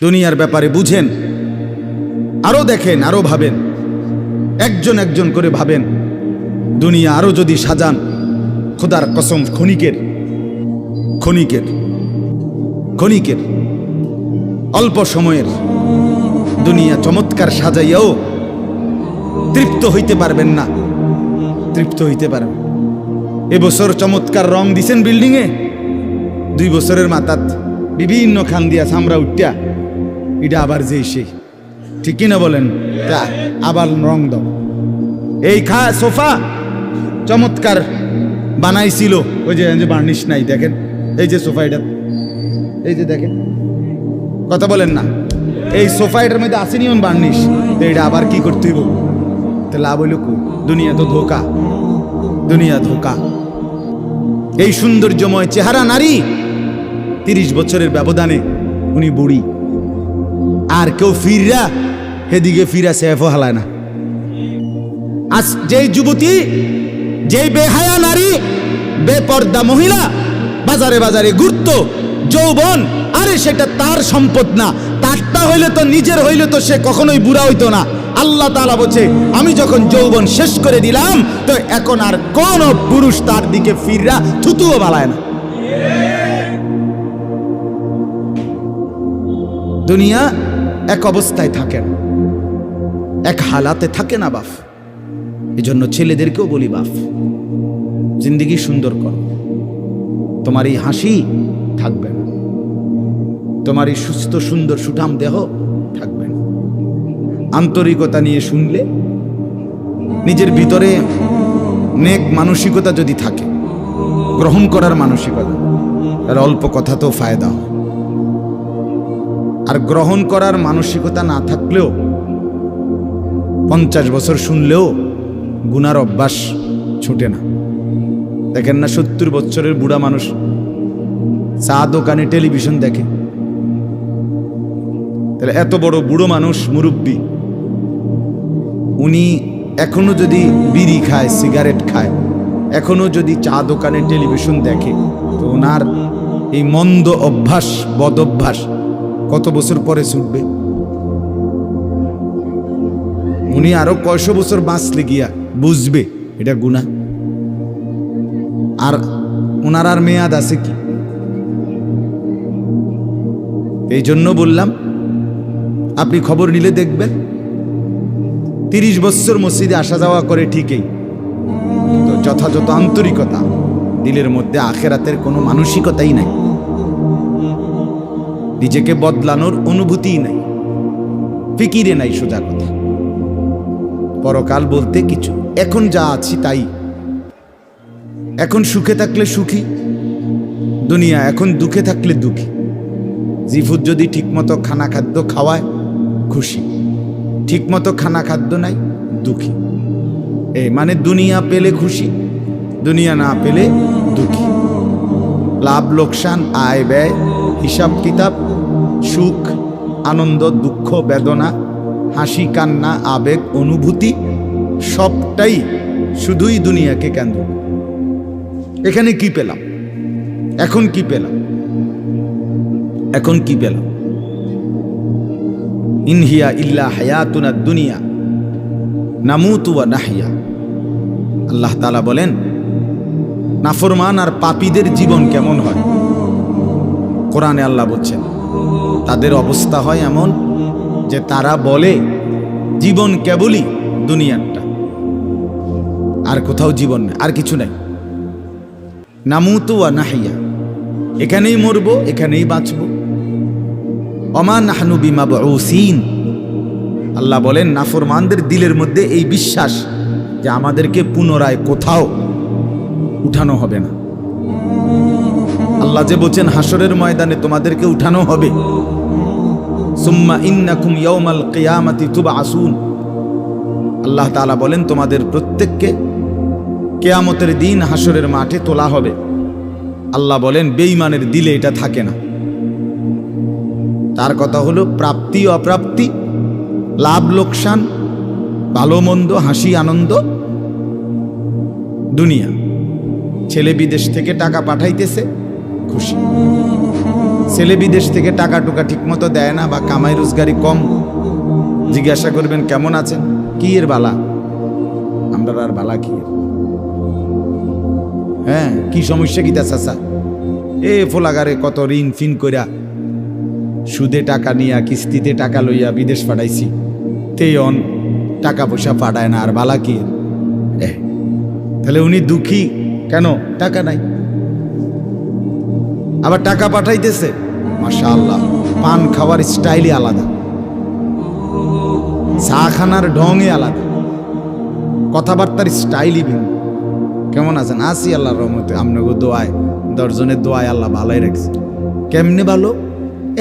দুনিয়ার ব্যাপারে বুঝেন, আরো দেখেন, আরো ভাবেন, একজন একজন করে ভাবেন। দুনিয়া আরো যদি সাজান, খোদার কসম ক্ষণিকের ক্ষণিকের ক্ষণিকের অল্প সময়ের দুনিয়া চমৎকার সাজাইয়াও তৃপ্ত হইতে পারবেন না, তৃপ্ত হইতে পারবেন। এবছর চমৎকার রং দিছেন বিল্ডিংয়ে, 2 বছরের মাথাত বিভিন্ন খান দিয়া চামড়া উঠিয়া এটা আবার যে সেই, ঠিক কিনা বলেন? তা আবার রং দাও। এই সোফা চমৎকার বানাইছিল, ওই যে বার্নিশ নাই, দেখেন এই যে সোফা, এটা এই যে দেখেন, কথা বলেন না, এই সোফা এটার মধ্যে আসেনি বার্নিশ, তো এটা আবার কি করতে হইব? তো লাভ হইল কই? দুনিয়া তো ধোকা, দুনিয়া ধোকা। এই সৌন্দর্যময় চেহারা নারী 30 বছরের ব্যবধানে উনি বুড়ি, আর কেউ ফিররা সেদিকে ফিরা সেফও হালায় না। আজ যেই যুবতী, যেই বেহায়া নারী, বেপর্দা মহিলা বাজারে বাজারে ঘুরতো, যৌবন, আরে সেটা তার সম্পদ না, তারটা হইলে তো নিজের হইলে তো সে কখনোই বুড়া হইতো না। আল্লাহ তাআলা বলছে, আমি যখন যৌবন শেষ করে দিলাম, তো এখন আর কোন পুরুষ তার দিকে ফিররা থুতুও বালায় না। দুনিয়া এক অবস্থায় থাকে না, এক হালাতে থাকে না বাপ। এই জন্য ছেলেদেরকেও বলি, বাপ জিন্দেগি সুন্দর কর। তোমার এই হাসি থাকবে না, তোমার এই সুস্থ সুন্দর সুঠাম দেহ থাকবে না। আন্তরিকতা নিয়ে শুনলে, নিজের ভিতরে নেক মানসিকতা যদি থাকে, গ্রহণ করার মানসিকতা, আর অল্প কথা তো ফায়দা হয়। আর গ্রহণ করার মানসিকতা না থাকলেও 50 বছর শুনলেও গুনার অভ্যাস ছুটে না। দেখেন না, 70 বছরের বুড়া মানুষ চা দোকানে টেলিভিশন দেখে, তাহলে এত বড় বুড়ো মানুষ, মুরব্বী, উনি এখনো যদি বিড়ি খায়, সিগারেট খায়, এখনো যদি চা দোকানে টেলিভিশন দেখে, তো ওনার এই মন্দ অভ্যাস, বদ অভ্যাস কত বছর পরে ছুটবে? উনি আরো কয়শো বছর বাঁচলে গিয়া বুঝবে এটা গুনাহ। আর ওনার আর মেয়াদ আছে কি? এই জন্য বললাম, আপনি খবর নিলে দেখবেন 30 বছর মসজিদে আসা যাওয়া করে ঠিকই, কিন্তু যথাযথ আন্তরিকতা, দিলের মধ্যে আখেরাতের কোনো মানসিকতাই নাই, নিজেকে বদলানোর অনুভূতিই নাই, ফিকিরে নাই। সোজা কথা, পরকাল বলতে কিছু, এখন যা আছি তাই। এখন সুখে থাকলে সুখী দুনিয়া, এখন দুঃখে থাকলে দুঃখী। জিফুত যদি ঠিকমতো খানা খাদ্য খাওয়ায় খুশি, ঠিকমতো খানা খাদ্য নাই দুঃখী। এই মানে দুনিয়া পেলে খুশি, দুনিয়া না পেলে দুঃখী। লাভ লোকসান, আয় ব্যয়, হিসাব কিতাব, সুখ আনন্দ, দুঃখ বেদনা, হাসি কান্না, আবেগ অনুভূতি, সবটাই শুধুই দুনিয়াকে কেন্দ্র। এখানে কি পেলাম? এখন কি পেলাম? এখন কি পেলাম? ইনহিয়া ইল্লা হায়াতুনা দুনিয়া নামুতু ওয়া নাহইয়া। আল্লাহ তাআলা বলেন, নাফরমান আর পাপীদের জীবন কেমন হয়? কোরআনে আল্লাহ বলছেন, তাদের অবস্থা হয় এমন যে তারা বলে জীবন কেবলই দুনিয়াটা, আর কোথাও জীবন নেই, আর কিছু নাই। নামুতু ওয়া নাহইয়া, এখানেই মরবো, এখানেই বাঁচবো। ওমা নাহনু বিমাবউসিন। আল্লাহ বলেন, নাফরমানদের দিলের মধ্যে এই বিশ্বাস যে আমাদেরকে পুনরায় কোথাও উঠানো হবে না। আল্লাহ যে বলছেন হাসরের ময়দানে তোমাদেরকে উঠানো হবে, সুম্মা ইন্নাকুম ইয়াউমাল কিয়ামাতি তুবআসুন। আল্লাহ তাআলা বলেন, তোমাদের প্রত্যেককে কিয়ামতের দিন হাসরের মাঠে তোলা হবে। আল্লাহ বলেন, বেঈমানের দিলে এটা থাকে না। তার কথা হলো প্রাপ্তি অপ্রাপ্তি, লাভ লোকসান, ভালো মন্দ, হাসি আনন্দ, দুনিয়া। ছেলে বিদেশ থেকে টাকা পাঠাইতেছে, খুশি। ছেলে বিদেশ থেকে টাকা টুকা ঠিক মতো দেয় না বা কামাই রোজগারি কম, জিজ্ঞাসা করবেন কেমন আছেন, কি এর বালা, আমরা আর বালা কি এর? হ্যাঁ, কি সমস্যা কি তা চাচা? এ ফোলাগারে কত ঋণ ফিন কইরা সুদে টাকা নিয়া কিস্তিতে টাকা লইয়া বিদেশ পাঠাইছি, তেয়ন টাকা পয়সা পাঠায় না, আর বালা কি? তাহলে উনি দুঃখী কেন? টাকা নাই। আবার টাকা পাঠাইতেছে, মাশাআল্লাহ, পান খাওয়ার স্টাইলই আলাদা, চা খানার ঢঙে আলাদা, কথাবার্তার স্টাইলই ভিন্ন। কেমন আছেন? আসি আল্লাহর রহমতে, আপনাকে দোয়ায়, 10 জনের দোয়ায় আল্লাহ ভালোই রাখছে। কেমনে ভালো?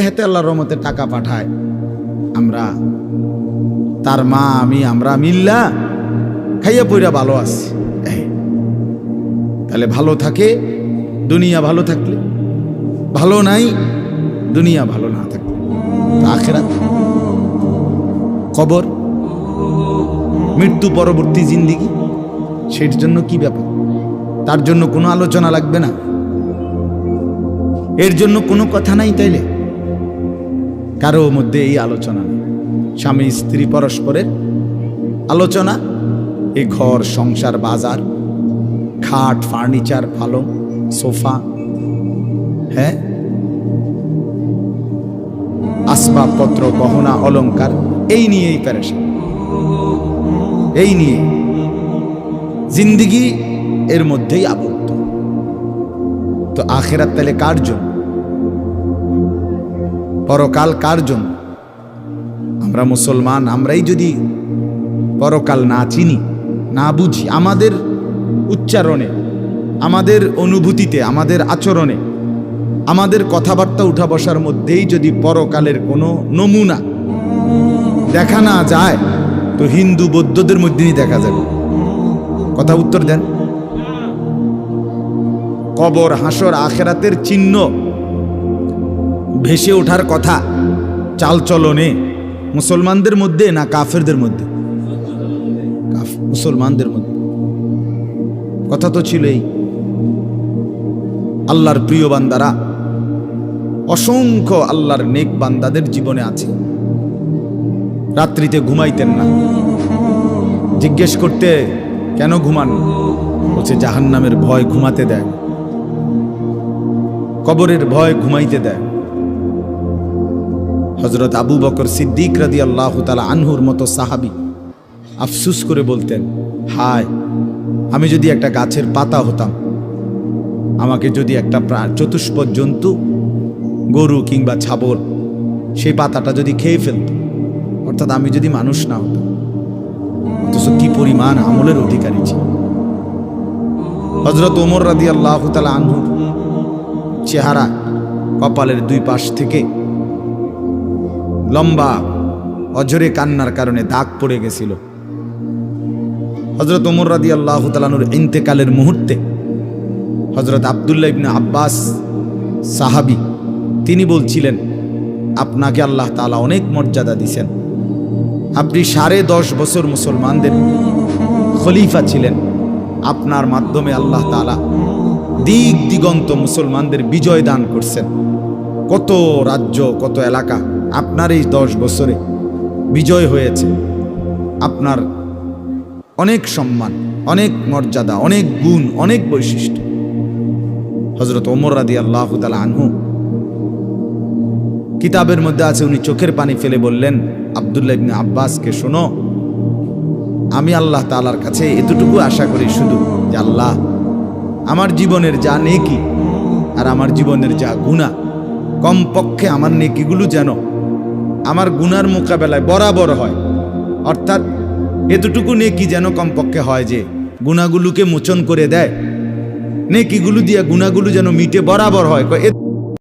এতে আল্লাহর রহমতে টাকা পাঠায়, আমরা তার মা আমি আমরা মিল্লা খাইয়া পইরা ভালো আছি। তাহলে ভালো থাকে দুনিয়া, ভালো থাকলে ভালো নাই দুনিয়া, ভালো না থাকলে আখিরাত, কবর, মৃত্যু পরবর্তী জিন্দেগি, সেটার জন্য কি ব্যাপার? তার জন্য কোনো আলোচনা লাগবে না, এর জন্য কোনো কথা নাই। তাইলে কারো মধ্যে এই আলোচনা নেই, স্বামী স্ত্রী পরস্পরের আলোচনা, এই ঘর সংসার বাজার, খাট ফার্নিচার পালং সোফা, হ্যাঁ, আসবাবপত্র গহনা অলংকার, এই নিয়েই পেরেশান, এই নিয়ে জিন্দেগি এর মধ্যেই আবদ্ধ। তো আখিরাত তাহলে কার জন্য? পরকাল কার জন্য? আমরা মুসলমান, আমরাই যদি পরকাল না চিনি, না বুঝি, আমাদের উচ্চারণে, আমাদের অনুভূতিতে, আমাদের আচরণে, আমাদের কথাবার্তা উঠা বসার মধ্যেই যদি পরকালের কোনো নমুনা দেখা না যায়, তো হিন্দু বৌদ্ধদের মধ্যেই দেখা যাবে। কথা উত্তর দেন। কবর হাসর আখেরাতের চিহ্ন ভেসে ওঠার কথা চালচলনে মুসলমানদের মধ্যে না কাফেরদের মধ্যে? মুসলমানদের মধ্যে। কথা তো ছিলই। আল্লাহর প্রিয় বান্দারা, অসংখ্য আল্লাহর নেক বান্দাদের জীবনে আছে, রাত্রিতে ঘুমাইতেন না। জিজ্ঞেস করতে, কেন ঘুমান? বলছে জাহান্নামের ভয় ঘুমাতে দেয়, কবরের ভয় ঘুমাইতে দেয়। হযরত আবু বকর সিদ্দিক রাদিয়াল্লাহু তাআলা আনহুর মতো সাহাবী আফসুস করে বলতেন, হায়, আমি যদি একটা গাছের পাতা হতাম, আমাকে যদি একটা চতুষ্পদ জন্তু, গরু কিংবা ছাগল, সেই পাতাটা যদি খেয়ে ফেলত, অর্থাৎ আমি যদি মানুষ না হতাম, অথচ কি পরিমাণ আমলের অধিকারী ছিল। হযরত ওমর রাদিয়াল্লাহু তাআলা আনহুর চেহারা, কপালের দুই পাশ থেকে লম্বা অঝরে কান্নার কারণে দাগ পড়ে গেছিল। হযরত ওমর রাদিয়াল্লাহু তাআলা আনহুর ইন্তেকালের মুহূর্তে হযরত আব্দুল্লাহ ইবনে আব্বাস সাহাবী, তিনি বলছিলেন, আপনাকে আল্লাহ তাআলা অনেক মর্যাদা দিয়েছেন, আপনি 10.5 বছর মুসলমানদের খলিফা ছিলেন, আপনার মাধ্যমে আল্লাহ তাআলা দিক দিগন্ত মুসলমানদের বিজয় দান করছেন, কত রাজ্য কত এলাকা আপনার এই 10 বছরে বিজয় হয়েছে। আপনার অনেক সম্মান, অনেক মর্যাদা, অনেক গুণ, অনেক বৈশিষ্ট্য। হযরত ওমর রাদিয়াল্লাহু তাআলা আনহু, কিতাবের মধ্যে আছে, উনি চোখের পানি ফেলে বললেন আব্দুল্লাহ ইবনে আব্বাসকে, শোনো, আমি আল্লাহ তাআলার কাছে এতটুকু আশা করি শুধু, যে আল্লাহ, আমার জীবনের যা নেকি আর আমার জীবনের যা গুনাহ, কমপক্ষে আমার নেকিগুলো যেন আমার গুনার মোকাবেলায় বরাবর হয়। অর্থাৎ এতটুকু নেকি যেন কমপক্ষে হয় যে গুনাহগুলোকে মোচন করে দেয়, নেকিগুলো দিয়া গুনাহগুলো যেন মিটে বরাবর হয়।